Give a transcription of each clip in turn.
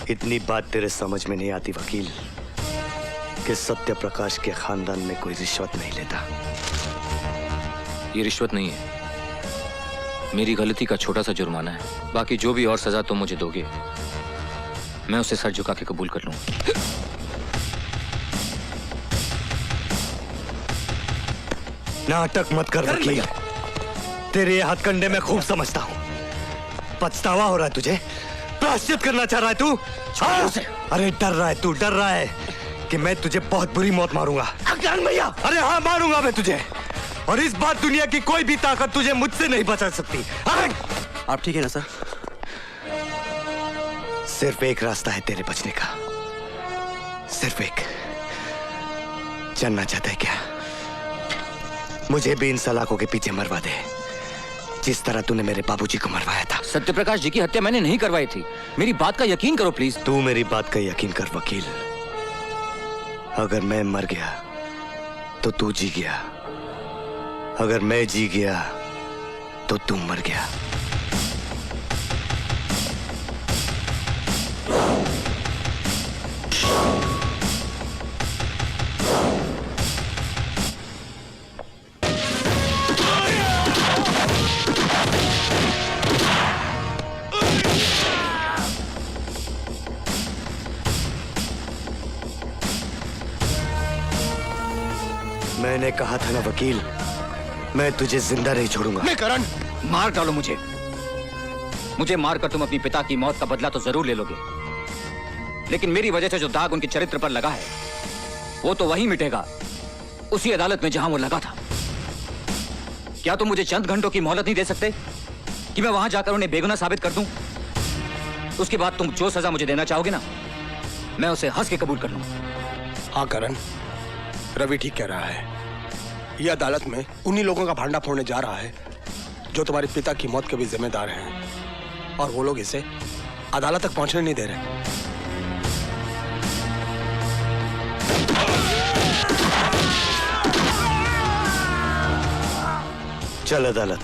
इतनी बात तेरे समझ में नहीं आती वकील कि सत्य प्रकाश के खानदान में कोई रिश्वत नहीं लेता। ये रिश्वत नहीं है, मेरी गलती का छोटा सा जुर्माना है। बाकी जो भी और सजा तुम मुझे दोगे मैं उसे सर झुका के कबूल कर लूंगा। नाटक मत कर वकील, तेरे हथकंडे में खूब समझता हूं। पछतावा हो रहा है तुझे, प्रायश्चित करना चाह रहा है तू। अरे डर रहा है तू, डर रहा है कि मैं तुझे बहुत बुरी मौत मारूंगा। भैया, अरे हाँ मारूंगा मैं तुझे, और इस बार दुनिया की कोई भी ताकत तुझे मुझसे नहीं बचा सकती। आप ठीक है ना सर? सिर्फ एक रास्ता है तेरे बचने का, सिर्फ एक। जानना चाहता है क्या? मुझे भी इन सलाखों के पीछे मरवा दे, जिस तरह तूने मेरे बाबूजी को मरवाया था। सत्यप्रकाश जी की हत्या मैंने नहीं करवाई थी, मेरी बात का यकीन करो प्लीज। तू मेरी बात का यकीन कर वकील। अगर मैं मर गया तो तू जी गया, अगर मैं जी गया तो तू मर गया। मैंने कहा था ना वकील, मैं तुझे जिंदा नहीं छोड़ूंगा। नहीं करण, मार डालो मुझे मारकर तुम अपनी पिता की मौत का बदला तो जरूर ले लोगे, लेकिन मेरी वजह से जो दाग उनके चरित्र पर लगा है वो तो वही मिटेगा, उसी अदालत में जहां वो लगा था। क्या तुम मुझे चंद घंटों की मोहलत नहीं दे सकते कि मैं वहां जाकर उन्हें बेगुनाह साबित कर दूं? उसके बाद तुम जो सजा मुझे देना चाहोगे ना, मैं उसे हंस के कबूल कर लूंगा। हाँ करण, रवि ठीक कह रहा है। यह अदालत में उन्हीं लोगों का भांडा फोड़ने जा रहा है जो तुम्हारे पिता की मौत के भी जिम्मेदार हैं, और वो लोग इसे अदालत तक पहुंचने नहीं दे रहे। चल अदालत,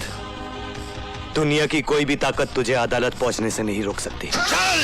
दुनिया की कोई भी ताकत तुझे अदालत पहुंचने से नहीं रोक सकती। चल!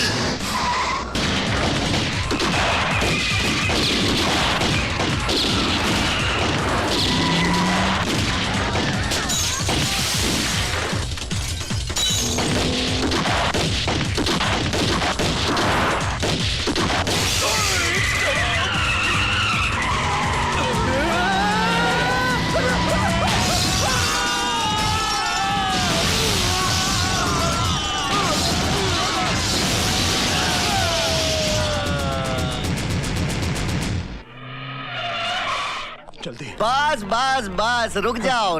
बस बस बस, रुक जाओ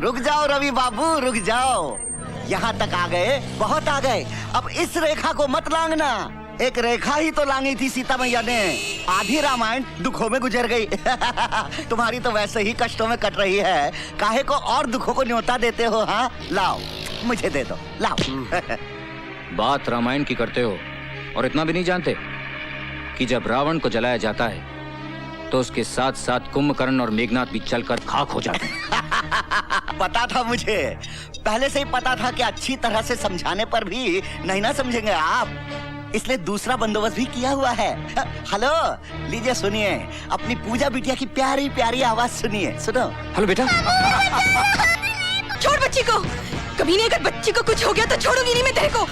रवि बाबू, रुक जाओ। यहाँ तक आ गए, बहुत आ गए। अब इस रेखा को मत लांघना। एक रेखा ही तो लांगी थी सीता मैया ने। आधी रामायण दुखों में गुजर गई। तुम्हारी तो वैसे ही कष्टों में कट रही है, काहे को और दुखों को न्योता देते हो? हाँ लाओ, मुझे दे दो, लाओ। बात रामायण की करते हो और इतना भी नहीं जानते कि जब रावण को जलाया जाता है तो उसके साथ साथ कुंभकर्ण और मेघनाथ भी चलकर खाक हो जाते हैं। पता था मुझे, पहले से ही पता था कि अच्छी तरह से समझाने पर भी नहीं ना समझेंगे आप, इसलिए दूसरा बंदोबस्त भी किया हुआ है। हेलो, लीजिए सुनिए, अपनी पूजा बिटिया की प्यारी प्यारी आवाज सुनिए, सुनो। हेलो बेटा। छोड़ बच्ची को, कभी नहीं, अगर बच्ची को कुछ हो गया तो छोड़ूंगी नहीं मैं तेरे को।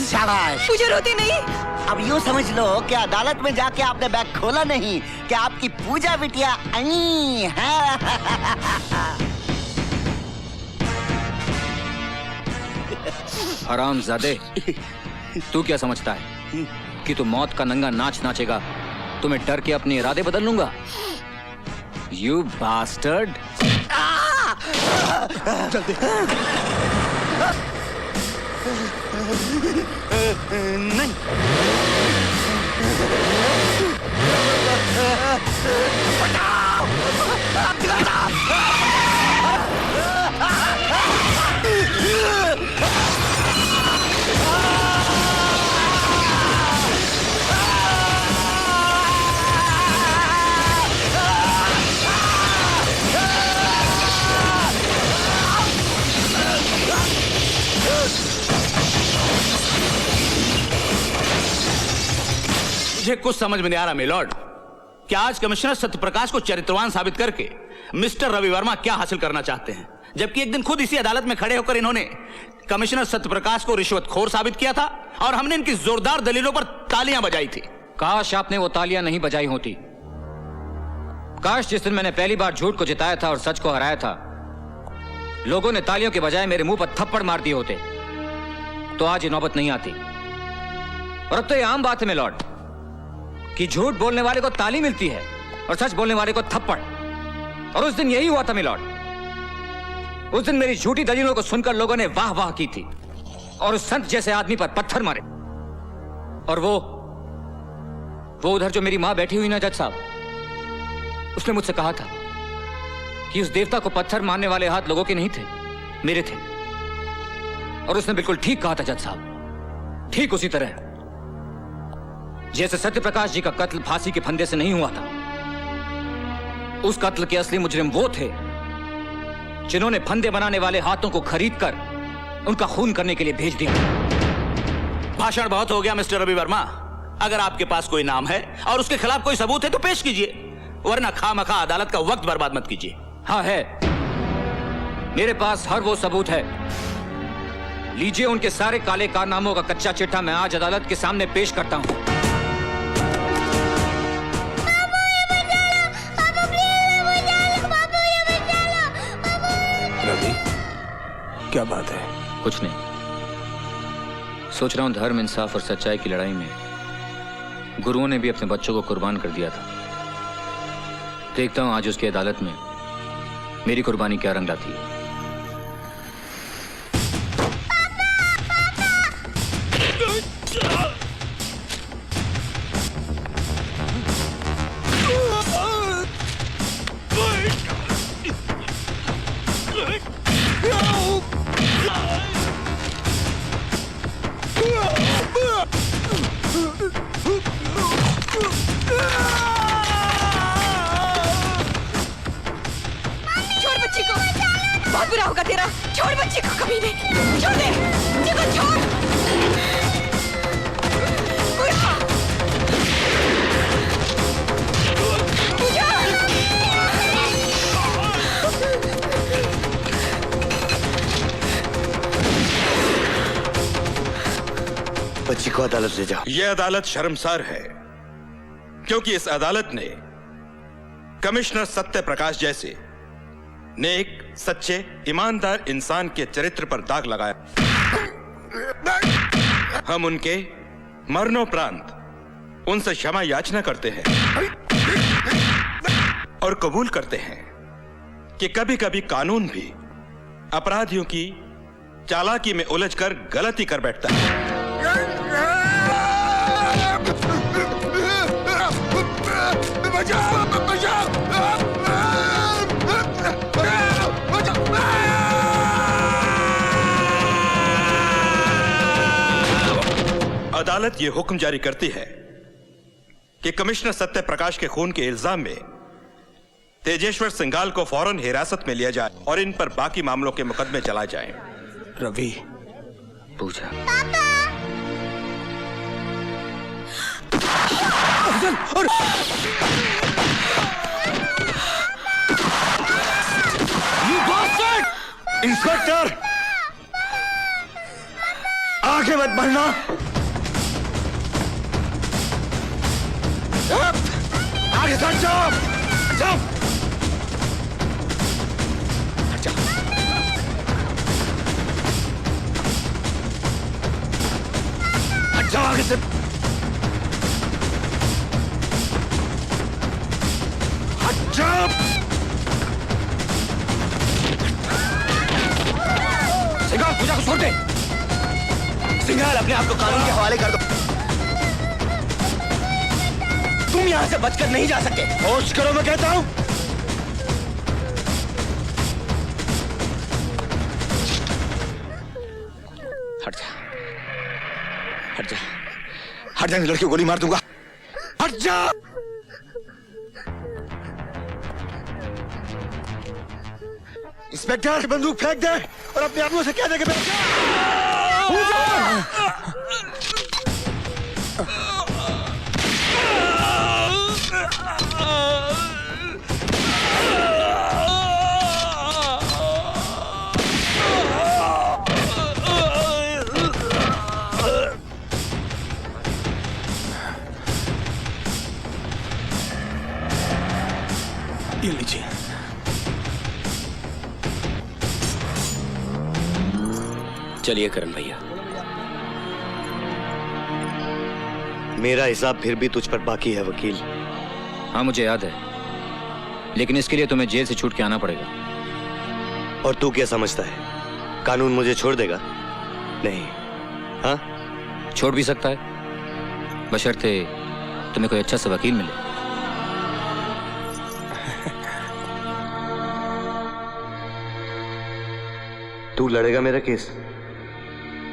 शाबाश, मुझे रोती नहीं। अब यूँ समझ लो कि अदालत में जाके आपने बैग खोला नहीं, कि आपकी पूजा बिटिया आई है। हरामजादे, तू क्या समझता है कि तू मौत का नंगा नाच नाचेगा तो मैं डर के अपने इरादे बदल लूंगा? You bastard. जल्दी। नहीं। मुझे कुछ समझ में नहीं आ रहा मिलॉर्ड। क्या आज कमिश्नर सत्यप्रकाश को चरित्रवान साबित करके मिस्टर रवि वर्मा क्या हासिल करना चाहते हैं, जबकि एक दिन खुद इसी अदालत में खड़े होकर इन्होंने कमिश्नर सत्यप्रकाश को रिश्वतखोर साबित किया था और हमने इनकी जोरदार दलीलों पर तालियां बजाई थी। काश आपने वो तालियां नहीं बजाई होती। काश जिस दिन मैंने पहली बार झूठ को जिताया था और सच को हराया था, लोगों ने तालियों के बजाय मेरे मुंह पर थप्पड़ मार दिए होते, तो आज ये नौबत नहीं आती। और अब तो ये आम बात है मिलॉर्ड कि झूठ बोलने वाले को ताली मिलती है और सच बोलने वाले को थप्पड़। और उस दिन यही हुआ था मिलॉर्ड। उस दिन मेरी झूठी दलीलों को सुनकर लोगों ने वाह वाह की थी और उस संत जैसे आदमी पर पत्थर मारे। और वो उधर जो मेरी मां बैठी हुई ना जज साहब, उसने मुझसे कहा था कि उस देवता को पत्थर मारने वाले हाथ लोगों के नहीं थे, मेरे थे। और उसने बिल्कुल ठीक कहा था जज साहब, ठीक उसी तरह जैसे सत्यप्रकाश जी का कत्ल फांसी के फंदे से नहीं हुआ था। उस कत्ल के असली मुजरिम वो थे जिन्होंने फंदे बनाने वाले हाथों को खरीदकर उनका खून करने के लिए भेज दिया। भाषण बहुत हो गया मिस्टर रवि वर्मा। अगर आपके पास कोई नाम है और उसके खिलाफ कोई सबूत है तो पेश कीजिए, वरना खामखा अदालत का वक्त बर्बाद मत कीजिए। हाँ है, मेरे पास हर वो सबूत है। लीजिए उनके सारे काले कारनामों का कच्चा चिट्ठा मैं आज अदालत के सामने पेश करता हूं। रवि, क्या बात है? कुछ नहीं, सोच रहा हूं धर्म, इंसाफ और सच्चाई की लड़ाई में गुरुओं ने भी अपने बच्चों को कुर्बान कर दिया था। देखता हूं आज उसकी अदालत में मेरी कुर्बानी क्या रंग लाती है। छोड़ बच्ची को, बहुत बुरा होगा तेरा। छोड़ बच्ची को, कभी नहीं। छोड़ दे बच्ची को, छोड़। बुरा। बच्ची को अदालत ले जाओ। यह अदालत शर्मसार है क्योंकि इस अदालत ने कमिश्नर सत्य प्रकाश जैसे नेक, सच्चे, ईमानदार इंसान के चरित्र पर दाग लगाया। हम उनके मरणोपरांत उनसे क्षमा याचना करते हैं और कबूल करते हैं कि कभी कभी कानून भी अपराधियों की चालाकी में उलझकर गलती कर बैठता है। अदालत यह हुक्म जारी करती है कि कमिश्नर सत्य प्रकाश के खून के इल्जाम में तेजेश्वर सिंघाल को फौरन हिरासत में लिया जाए और इन पर बाकी मामलों के मुकदमे चलाए जाएं। रवि, पूजा इंस्पेक्टर, आगे मत बढ़ना। आगे हट जाओ, जाओ, हट जाओ, हट जाओ आगे से, हट जाओ। सिंघाल, पूजा को छोड़ दे। सिंघाल, अपने आप को कानून के हवाले कर दो। तुम यहां से बचकर नहीं जा सकते। होश करो, मैं कहता हूं। हट जा, हट जा, हट जा, लड़की को गोली मार दूंगा। हट जा। इंस्पेक्टर, बंदूक फेंक दे और अपने आदमियों से कह दे कि ये लीजिए। चलिए करण भैया। मेरा हिसाब फिर भी तुझ पर बाकी है वकील। हाँ मुझे याद है, लेकिन इसके लिए तुम्हें जेल से छूट के आना पड़ेगा। और तू क्या समझता है, कानून मुझे छोड़ देगा? नहीं। हाँ, छोड़ भी सकता है, बशर्ते तुम्हें कोई अच्छा सा वकील मिले। तू लड़ेगा मेरा केस?